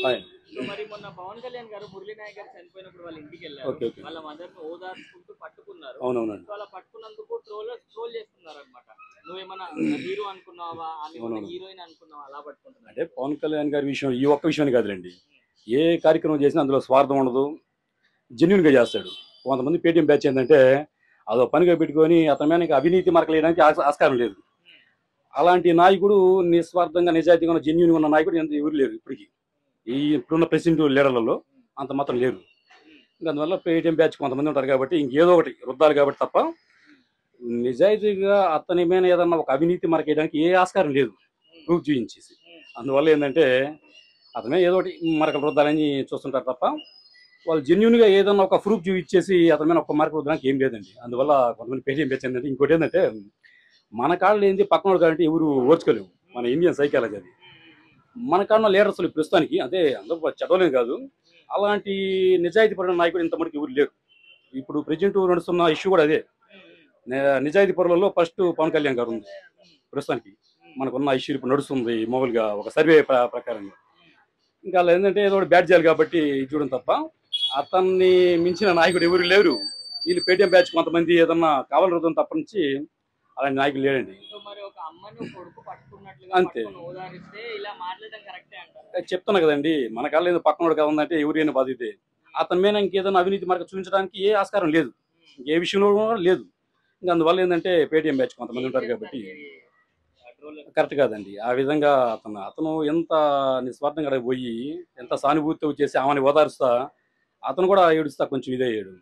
Hi. So మరి మొన్న పవన్ కళ్యాణ్ గారు మురళీ నాయక్ గారు చనిపోయినప్పుడు వాళ్ళ ఇంటికి వెళ్ళారు. Okay okay. వాళ్ళ మదర్ ని ఓదార్చుకుంటూ పట్టుకున్నారు. అవునవునండి. సో అలా పట్టుకున్నందుకు ట్రోల్ చేస్తున్నారు అనమాట. నువ్వేమన్నా హీరో అనుకున్నావా, ఆమె హీరోయిన్ అనుకున్నావా, అలా పట్టుకుంటున్నా అంటే పవన్ కళ్యాణ్ గారి విషయం ఈ ఒక్క విషయాన్ని కాదులేండి, ఏ కార్యక్రమం చేసినా అందులో స్వార్థం ఉండదు, జెన్యున్గా చేస్తాడు. కొంతమంది పేటీఎం బ్యాచ్ ఏంటంటే అదో పనిగా పెట్టుకొని అతని మీద అవినీతి మరకలేయడానికి ఆస్కారం లేదు. అలాంటి నాయకుడు నిస్వార్థంగా నిజాయితీగా ఉన్న జెన్యున్గా ఉన్న నాయకుడు ఎవరు లేరు ఇప్పటికి. ఇప్పుడున్న ప్రెసిడెంట్ లీడర్లలో అంత మాత్రం లేరు. ఇంకా అందువల్ల పేటీఎం బ్యాచ్ కొంతమంది ఉంటారు కాబట్టి ఇంకేదో ఒకటి రుద్దాలి కాబట్టి తప్ప నిజాయితీగా అతని మీద ఏదన్నా ఒక అవినీతి మరకేయడానికి ఏ ఆస్కారం లేదు ప్రూఫ్ చూపించేసి. అందువల్ల ఏంటంటే అతనే ఏదో ఒకటి మరకలు రుద్దాలని చూస్తుంటారు తప్ప వాళ్ళు జెన్యున్గా ఏదన్నా ఒక ప్రూఫ్ చూపించేసి అతని మీద ఒక మరక రుద్దడానికి ఏం లేదండి. అందువల్ల కొంతమంది పేటీఎం బ్యాచ్ ఏంటంటే ఇంకోటి ఏంటంటే మన కాళ్ళు ఏంటి పక్కన కాబట్టి ఎవరు ఓర్చుకోలేము. మన ఇండియన్ సైకాలజీ అది. మన కాళ్ళ లీడర్స్ ప్రస్తుతానికి అదే అందరూ చదవలేం కాదు, అలాంటి నిజాయితీ పరుల నాయకుడు ఇంతమందికి ఎవరు లేరు. ఇప్పుడు ప్రెసిడెంట్ నడుస్తున్న ఇష్యూ కూడా అదే. నిజాయితీ పరులలో ఫస్ట్ పవన్ కళ్యాణ్ గారు ఉంది ప్రస్తుతానికి. మనకున్న ఇష్యూ ఇప్పుడు నడుస్తుంది మామూలుగా ఒక సర్వే ప్రకారంగా. ఇంకా అలా ఏంటంటే ఏదో ఒకటి బ్యాట్ చేయాలి కాబట్టి చూడడం తప్ప అతన్ని మించిన నాయకుడు ఎవరు లేరు. వీళ్ళు పేటీఎం బ్యాచ్ కొంతమంది ఏదన్నా కావాలి రుద్దం తప్ప నుంచి అలాంటి నాయకులు లేడండి. అంతే చెప్తున్నా కదండి, మన కాళ్ళు ఏదో పక్కన కాదంటే ఎవరైనా బాధితే అతని మీద ఇంకేదైనా అవినీతి మరక చూపించడానికి ఏ ఆస్కారం లేదు, ఇంకే విషయంలో కూడా లేదు. ఇంకా అందువల్ల ఏంటంటే పేటీఎం బ్యాచ్ కొంతమంది ఉంటారు కాబట్టి కరెక్ట్ కాదండి. ఆ విధంగా అతను ఎంత నిస్వార్థంగా పోయి ఎంత సానుభూతితో చేసి ఆమెను ఓదారుస్తా అతను కూడా ఏడుస్తా కొంచెం ఇదయ్యాడు.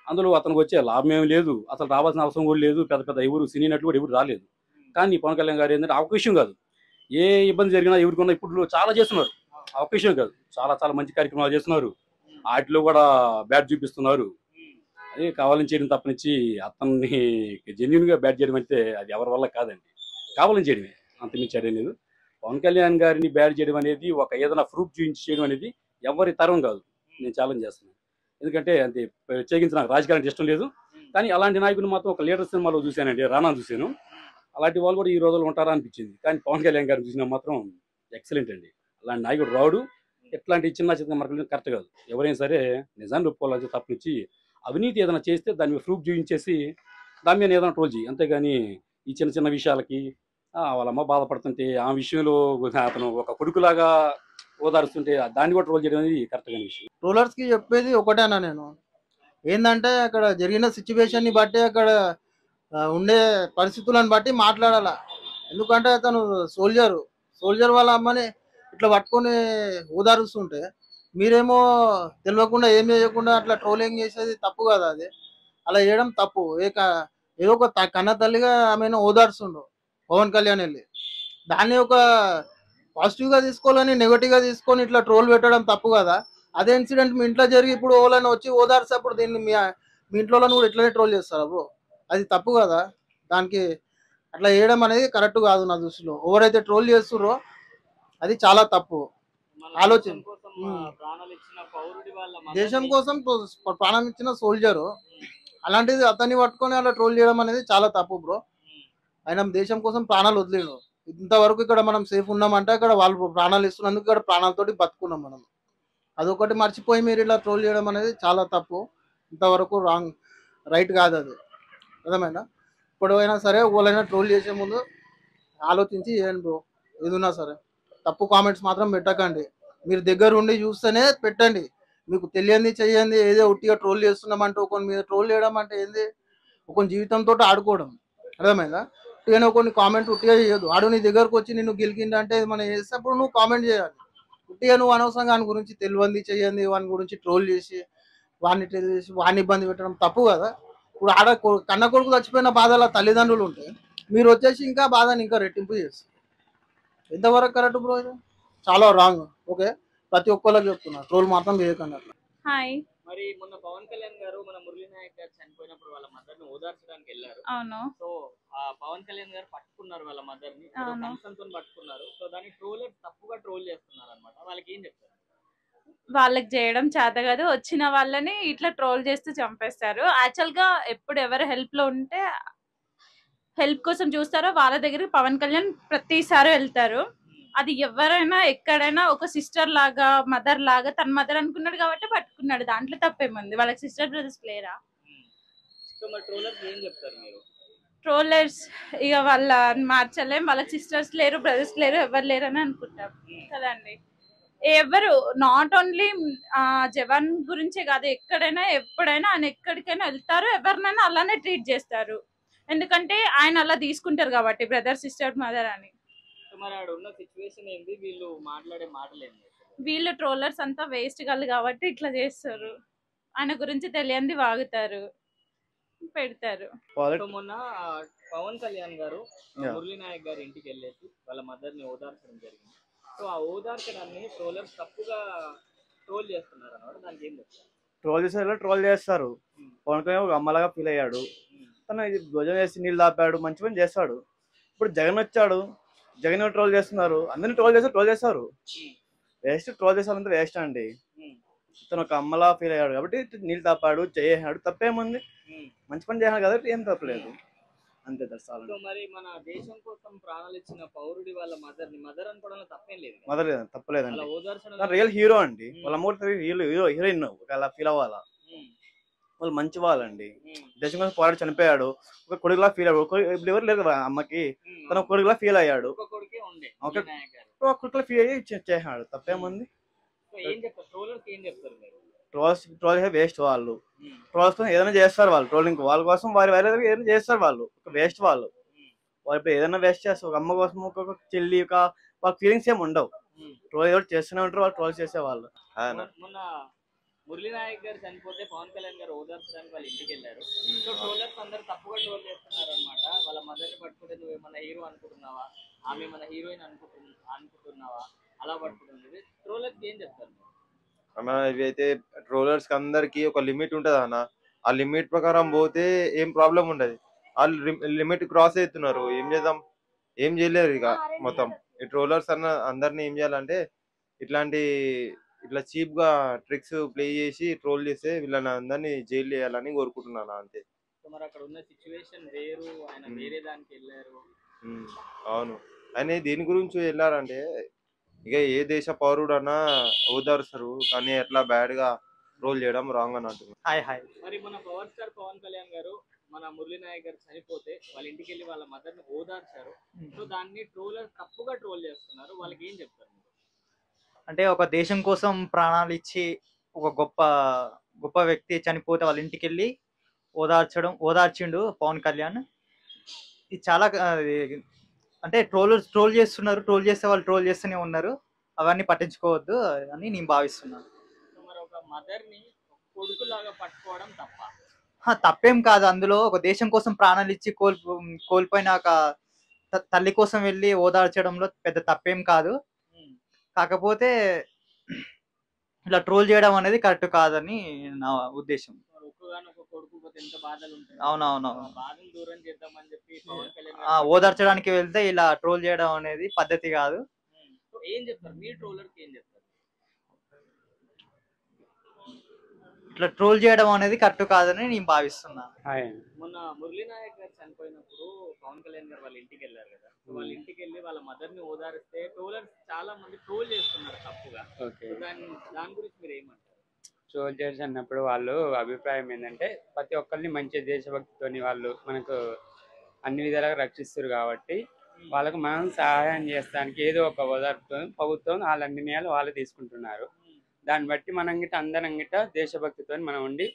అందులో అతనికి వచ్చే లాభం ఏమి లేదు, అసలు రావాల్సిన అవసరం కూడా లేదు. పెద్ద పెద్ద ఎవరు సినీ నటులు కూడా ఎవరు రాలేదు. కానీ పవన్ కళ్యాణ్ గారు ఏంటంటే ఆ ఒక విషయం కాదు, ఏ ఇబ్బంది జరిగినా ఎవరికన్నా ఇప్పుడు చాలా చేస్తున్నారు. ఆ ఒక విషయం కాదు, చాలా చాలా మంచి కార్యక్రమాలు చేస్తున్నారు. వాటిలో కూడా బ్యాట్ చూపిస్తున్నారు. అదే కావాలని చేయడం తప్పనిచ్చి అతన్ని జెన్యున్గా బ్యాట్ చేయడం అంటే అది ఎవరి వల్ల కాదండి, కావాలని చేయడమే, అంతమించి అడేలేదు. పవన్ కళ్యాణ్ గారిని బ్యాట్ చేయడం అనేది ఒక ఏదైనా ప్రూఫ్ చూపించి చేయడం అనేది ఎవరి తరం కాదు. నేను ఛాలెంజ్ చేస్తున్నాను. ఎందుకంటే అంతే ప్రత్యేకించి నాకు రాజకీయానికి ఇష్టం లేదు, కానీ అలాంటి నాయకుని మాత్రం ఒక లీడర్ సినిమాలో చూశానండి, రానా చూశాను. అలాంటి వాళ్ళు కూడా ఈ రోజుల్లో ఉంటారా అనిపించింది. కానీ పవన్ కళ్యాణ్ గారిని చూసినా మాత్రం ఎక్సలెంట్ అండి. అలాంటి నాయకుడు రాడు. ఎట్లాంటి చిన్న చిన్న మరకలు కరెక్ట్ కాదు. ఎవరైనా సరే నిజాన్ని ఒప్పుకోవాలని తప్పనిచ్చి అవినీతి ఏదైనా చేస్తే దాని మీద ప్రూఫ్ చూపించేసి దాని మీద ఏదైనా ట్రోల్ చేయి, అంతేగాని ఈ చిన్న చిన్న విషయాలకి వాళ్ళమ్మ బాధపడుతుంటే ఆ విషయంలో అతను ఒక కొడుకులాగా ఓదారుస్తుంటే దాన్ని కూడా ట్రోల్ చేయడం అనేది కరెక్ట్ కాని విషయం. ట్రోలర్స్కి చెప్పేది ఒకటేనా నేను, ఏంటంటే అక్కడ జరిగిన సిచ్యువేషన్ని బట్టి అక్కడ ఉండే పరిస్థితులను బట్టి మాట్లాడాల. ఎందుకంటే అతను సోల్జర్ వాళ్ళ అమ్మని ఇట్లా పట్టుకొని ఓదారుస్తుంటే మీరేమో తెలియకుండా ఏం చేయకుండా అట్లా ట్రోలింగ్ చేసేది తప్పు కదా. అది అలా చేయడం తప్పు. ఏదో ఒక కన్న తల్లిగా ఆమెను ఓదార్చుండు పవన్ కళ్యాణ్ వెళ్ళి, దాన్ని ఒక పాజిటివ్గా తీసుకోవాలని నెగటివ్గా తీసుకొని ఇట్లా ట్రోల్ పెట్టడం తప్పు కదా. అదే ఇన్సిడెంట్ మీ ఇంట్లో జరిగి ఇప్పుడు ఓలని వచ్చి ఓదార్చేప్పుడు దీన్ని మీ ఇంట్లో కూడా ఇట్లనే ట్రోల్ చేస్తారు బ్రో, అది తప్పు కదా. దానికి అట్లా చేయడం అనేది కరెక్ట్ కాదు నా దృష్టిలో. ఎవరైతే ట్రోల్ చేస్తుర్రో అది చాలా తప్పు. ఆలోచన దేశం కోసం ప్రాణం ఇచ్చిన సోల్జరు, అలాంటిది అతన్ని పట్టుకొని అలా ట్రోల్ చేయడం అనేది చాలా తప్పు బ్రో. ఆయన దేశం కోసం ప్రాణాలు వదిలేడు. ఇంతవరకు ఇక్కడ మనం సేఫ్ ఉన్నామంటే అక్కడ వాళ్ళు ప్రాణాలు ఇస్తున్నందుకు ఇక్కడ ప్రాణాలతోటి బతుకున్నాం మనం. అదొకటి మర్చిపోయి మీరు ఇలా ట్రోల్ చేయడం అనేది చాలా తప్పు. ఇంతవరకు రైట్ కాదు అది, అర్థమైనా. ఇప్పుడైనా సరే ఎవరైనా ట్రోల్ చేసే ముందు ఆలోచించి చేయండి బ్రో. ఏదున్నా సరే తప్పు కామెంట్స్ మాత్రం పెట్టకండి. మీరు దగ్గర ఉండి చూస్తేనే పెట్టండి. మీకు తెలియంది చెయ్యండి ఏదో ఉట్టిగా ట్రోల్ చేస్తున్నామంటే ఒకరి మీద ట్రోల్ చేయడం అంటే ఏంది, ఒక జీవితంతో ఆడుకోవడం, అర్థమైందా. ఉట్టిగానే కొన్ని కామెంట్ ఉట్టిగా చేయొద్దు. ఆడు నీ దగ్గరకు వచ్చి నిన్ను గెలికిందంటే మనం చేసేటప్పుడు నువ్వు కామెంట్ చేయాలి. ఉట్టిగా నువ్వు అనవసరంగా వాని గురించి తెలియంది చెయ్యండి, వాని గురించి ట్రోల్ చేసి వాడిని ఇబ్బంది పెట్టడం తప్పు కదా. ఇప్పుడు ఆడ కన్న కొడుకు చచ్చిపోయిన బాధల తల్లిదండ్రులు ఉంటే మీరు వచ్చేసి ఇంకా బాధని ఇంకా రెట్టింపు చేస్తారు. ఎంతవరకు కరెక్ట్ బ్రో? ఇది చాలా రాంగ్. ఓకే, ప్రతి ఒక్కళ్ళకి చెప్తున్నా, ట్రోల్ మాత్రం చేయకండి అట్లా. హాయ్. మరి మొన్న పవన్ కళ్యాణ్ గారు మన మురళీ నాయక్ గారు చనిపోయినప్పుడు వాళ్ళ మదర్ ని ఓదార్చడానికి వెళ్ళారు. అవును. సో పవన్ కళ్యాణ్ గారు పట్టుకున్నారు వాళ్ళ మదర్ ని, కన్సంతో పట్టుకున్నారు. సో దాన్ని ట్రోలర్స్ తప్పుగా ట్రోల్ చేస్తున్నారు అనమాట. వాళ్ళకి ఏం చెప్తారు? వాళ్ళకి చేయడం చేత కాదు, వచ్చిన వాళ్ళని ఇట్లా ట్రోల్ చేస్తూ చంపేస్తారు. యాక్చువల్ గా ఎప్పుడు ఎవరు హెల్ప్ లో ఉంటే హెల్ప్ కోసం చూస్తారో వాళ్ళ దగ్గరికి పవన్ కళ్యాణ్ ప్రతిసారి వెళ్తారు. అది ఎవరైనా ఎక్కడైనా ఒక సిస్టర్ లాగా మదర్ లాగా తన మదర్ అనుకున్నాడు కాబట్టి పట్టుకున్నాడు. దాంట్లో తప్పేముంది? వాళ్ళకి సిస్టర్ బ్రదర్స్ లేరా? సో మరి ట్రోలర్స్ ఏం చెప్తారు మీరు? ట్రోలర్స్ ఇక వాళ్ళ మార్చలేం. వాళ్ళకి సిస్టర్స్ లేరు, బ్రదర్స్ లేరు, ఎవరు లేరు అని అనుకుంటాం కదండి. ఎవరు నాట్ ఓన్లీ జవాన్ గురించే కాదు, ఎక్కడైనా ఎప్పుడైనా ఆయన ఎక్కడికైనా వెళ్తారు, ఎవరినైనా అలానే ట్రీట్ చేస్తారు. ఎందుకంటే ఆయన అలా తీసుకుంటారు కాబట్టి, బ్రదర్ సిస్టర్ మదర్ అని. సో మరి ఆడ ఉన్న సిచ్యువేషన్ ఏంది, వీళ్ళు మాట్లాడే మాటలు ఏంది? వీళ్ళు ట్రోలర్స్ అంతా వేస్ట్ గల్ కాబట్టి ఇట్లా చేస్తారు. ఆయన గురించి తెలియంది వాగుతారు, పెడతారు. సో మొన్న పవన్ కళ్యాణ్ గారు మురళీ నాయక్ గారి ఇంటికి వెళ్ళేసి వాళ్ళ మదర్ ని ఓదార్చడం జరిగింది. సో ఆ ఓదార్చడాన్ని ట్రోలర్స్ తప్పుగా ట్రోల్ చేస్తున్నారు అన్నమాట. దానికి ఏం చెప్తారు? ట్రోల్ చేస్తారు. పవన్ కళ్యాణ్ ఒక అమ్మలాగా ఫీల్ అయ్యాడు. తను ఇది భోజనం చేసి నీళ్ళు తాపాడు, మంచి పని చేస్తాడు. ఇప్పుడు జగన్ వచ్చాడు, జగన్ ట్రోల్ చేస్తున్నారు, అందరినీ ట్రోల్ చేస్తారు. వేస్ట్, ట్రోల్ చేసారంతా వేస్ట్ అండి. తను ఒక అమ్మలా ఫీల్ అయ్యాడు కాబట్టి నీళ్ళు తాపాడు, చేసాడు, తప్పేముంది? మంచి పని చేయాలి కదా, ఏం తప్పలేదు, అంతే. సో మరి మన దేశం కోసం ప్రాణాలు ఇచ్చిన పౌరుడి వాళ్ళ మదర్ అనుకోవడంలో తప్పేం లేదు. మదర్ తప్పలేదండి. అలా ఓదార్చడం రియల్ హీరో అండి. వాళ్ళ అమ్మగారు హీరోయిన్ అలా ఫీల్ అవ్వాలా. వాళ్ళు మంచి వాళ్ళండి. దేశం కోసం పోరాడి చనిపోయాడు. ఒక కొడుకులా ఫీల్ అయ్యాడు. ఇప్పుడు ఎవరు లేరు కదా అమ్మకి, తన కొడుకులా ఫీల్ అయ్యాడు. ఒక కొడుకే ఉండే ఒక నాయక్ గారు. కొడుకులా ఫీల్ అయ్యి చేసాడు, తప్పేముంది? సో ఏం చెప్తారు ట్రోలర్స్, ఏం చెప్తారు మీరు? ట్రోల్ వేస్ట్ వాళ్ళు. ట్రోల్స్ కోసం ఏదైనా చేస్తారు వాళ్ళు. ట్రోలింగ్ వాళ్ళ కోసం వారి ఏదైనా చేస్తారు వాళ్ళు. ఒక వేస్ట్ వాళ్ళు. వాళ్ళు ఇప్పుడు ఏదైనా వేస్ట్ చేస్తారు. ఒక అమ్మ కోసం, ఒక చెల్లి, ఒక వాళ్ళ ఫీలింగ్స్ ఏమి ఉండవు. ట్రోల్ ఎవరు చేస్తూనే ఉంటారు, వాళ్ళు ట్రోల్ చేసే వాళ్ళు. మొన్న మురళీ నాయక్ గారు చనిపోతే పవన్ కళ్యాణ్ గారు ఓదార్చడానికి వాళ్ళ ఇంటికి వెళ్ళారు. సో ట్రోలర్స్ అందరు తప్పుగా ట్రోల్ చేస్తున్నారు అనమాట. వాళ్ళ మదర్ని పట్టుకుంటే నువ్వు ఏమన్నా హీరో అనుకుంటున్నావా, ఆమె మన హీరోయిన్ అనుకుంటున్నావా, అలా పట్టుకుంటుంది. ట్రోలర్స్ ఏం చెప్తారు? అన్న ఇవైతే ట్రోలర్స్ కి అందరికి ఒక లిమిట్ ఉంటది అన్న. ఆ లిమిట్ ప్రకారం పోతే ఏం ప్రాబ్లం ఉండదు. వాళ్ళు లిమిట్ క్రాస్ అవుతున్నారు, ఏం చేద్దాం? ఏం చేయలేరు ఇక. మొత్తం ఈ ట్రోలర్స్ అందరినీ ఏం చేయాలంటే ఇట్లా చీప్ గా ట్రిక్స్ ప్లే చేసి ట్రోల్ చేస్తే వీళ్ళని అందరినీ జైలు వేయాలని కోరుకుంటున్నాను, అంతే. మరి అక్కడ ఉన్న సిచ్యువేషన్ వేరు, ఆయన వేరే దానికి వెళ్ళారు. అవును, ఆయన దీని గురించి వెళ్ళారంటే ఇక ఏ దేశ పౌరుడు అన్నా ఓదారుస్తారు, కానీ ఎట్లా బ్యాడ్ గా రోల్ చేయడం రాంగ్ అని అంటున్నారు. మరి మన పవర్ స్టార్ పవన్ కళ్యాణ్ గారు మన మురళీ నాయక్ గారు చనిపోతే వాళ్ళ ఇంటికి వెళ్ళి వాళ్ళ మదర్ ని ఓదార్చారు. సో దాన్ని ట్రోలర్ తప్పుగా ట్రోల్ చేస్తున్నారు. వాళ్ళకి ఏం చెప్తారు? అంటే ఒక దేశం కోసం ప్రాణాలు ఇచ్చి ఒక గొప్ప వ్యక్తి చనిపోతే వాళ్ళ ఇంటికి వెళ్ళి ఓదార్చిండు పవన్ కళ్యాణ్. ఇది చాలా అంటే ట్రోల్ చేస్తున్నారు, ట్రోల్ చేస్తే వాళ్ళు ట్రోల్ చేస్తూనే ఉన్నారు. అవన్నీ పట్టించుకోవద్దు అని నేను భావిస్తున్నాను. మరి ఒక మదర్ ని కొడుకులాగా పట్టుకోవడం తప్ప? తప్పేం కాదు. అందులో ఒక దేశం కోసం ప్రాణాలు ఇచ్చి కోల్పోయిన ఒక తల్లి కోసం వెళ్ళి ఓదార్చడంలో పెద్ద తప్పేం కాదు. కాకపోతే ఇలా ట్రోల్ చేయడం అనేది కరెక్ట్ కాదని నా ఉద్దేశం. అవునవును, ఓదార్చడానికి వెళ్తే ఇలా ట్రోల్ చేయడం అనేది పద్ధతి కాదు. ఏం చెప్తారు మీ ట్రోలర్కి? ఏం చెప్తారు? ఇట్లా ట్రోల్ చేయడం అనేది కరెక్ట్ కాదని నేను భావిస్తున్నాను. మొన్న మురళీ నాయక్ గారు చనిపోయినప్పుడు పవన్ కళ్యాణ్ గారు వాళ్ళ ఇంటికి వెళ్ళారు కదా. వాళ్ళ ఇంటికి వెళ్ళి వాళ్ళ మదర్ ని ఓదారిస్తే ట్రోలర్స్ చాలా మంది ట్రోల్ చేస్తున్నారు తప్పుగా. దాని గురించి మీరు ఏమంటారు? ట్రోల్ చేసి అన్నప్పుడు వాళ్ళు అభిప్రాయం ఏంటంటే ప్రతి ఒక్కరిని మంచి దేశభక్తితోని వాళ్ళు మనకు అన్ని విధాలుగా రక్షిస్తారు కాబట్టి వాళ్ళకు మనం సహాయం చేస్తానికి ఏదో ఒక ఓదార్పుతో ప్రభుత్వం వాళ్ళ నిర్ణయాలు వాళ్ళు తీసుకుంటున్నారు. దాన్ని బట్టి మనం గిట్ట అందరం గిట్ట దేశభక్తితో మనం ఉండి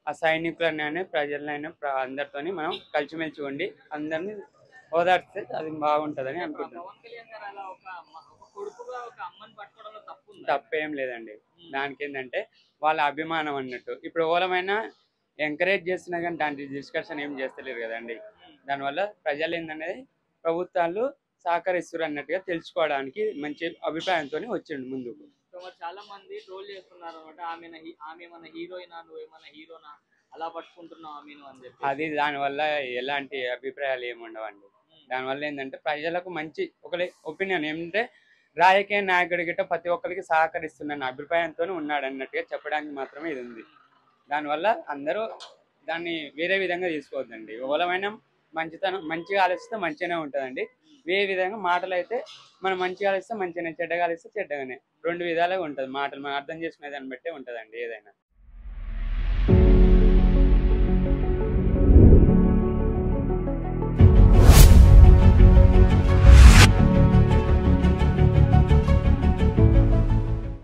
ఆ సైనికులనైనా ప్రజలనైనా అందరితోని మనం కలిసిమెలిసి ఉండి అందరినీ ఓదార్చితే అది బాగుంటుందని అనుకుంటున్నాను. తప్పేం లేదండి. దానికి ఏంటంటే వాళ్ళ అభిమానం అన్నట్టు. ఇప్పుడు ఎవరమైనా ఎంకరేజ్ చేస్తున్నా కానీ దాంట్లో డిస్కషన్ ఏం చేస్తలేరు కదండి. దానివల్ల ప్రజలు ఏంటనేది ప్రభుత్వాలు సహకరిస్తారు అన్నట్టుగా తెలుసుకోవడానికి మంచి అభిప్రాయంతో వచ్చిండు ముందుకు. చాలా మంది ట్రోల్ చేస్తున్నారు అనమాట. ఆమె మన హీరోయినా, నువ్వేమన్నా హీరోనా, అలా పట్టుకుంటున్నావు ఆమెను అని చెప్పి. అది దానివల్ల ఎలాంటి అభిప్రాయాలు ఏమి ఉండవండి. దానివల్ల ఏంటంటే ప్రజలకు మంచి ఒక ఒపీనియన్ ఏంటంటే రాజకీయ నాయకుడి గిట్ట ప్రతి ఒక్కరికి సహకరిస్తున్న అభిప్రాయంతో ఉన్నాడు అన్నట్టుగా చెప్పడానికి మాత్రమే ఇది ఉంది. దానివల్ల అందరూ దాన్ని వేరే విధంగా తీసుకోవద్దండి. ఎవరైనా మంచిగా ఆలోచిస్తే మంచిగానే ఉంటుందండి. ఏ విధంగా మాటలు అయితే మనం మంచిగా ఆలోచిస్తే మంచిగానే, చెడ్డగా ఆలోచిస్తే చెడ్డగానే. రెండు విధాలుగా ఉంటుంది. మాటలు మనం అర్థం చేసుకునే దాన్ని బట్టే ఉంటుందండి ఏదైనా.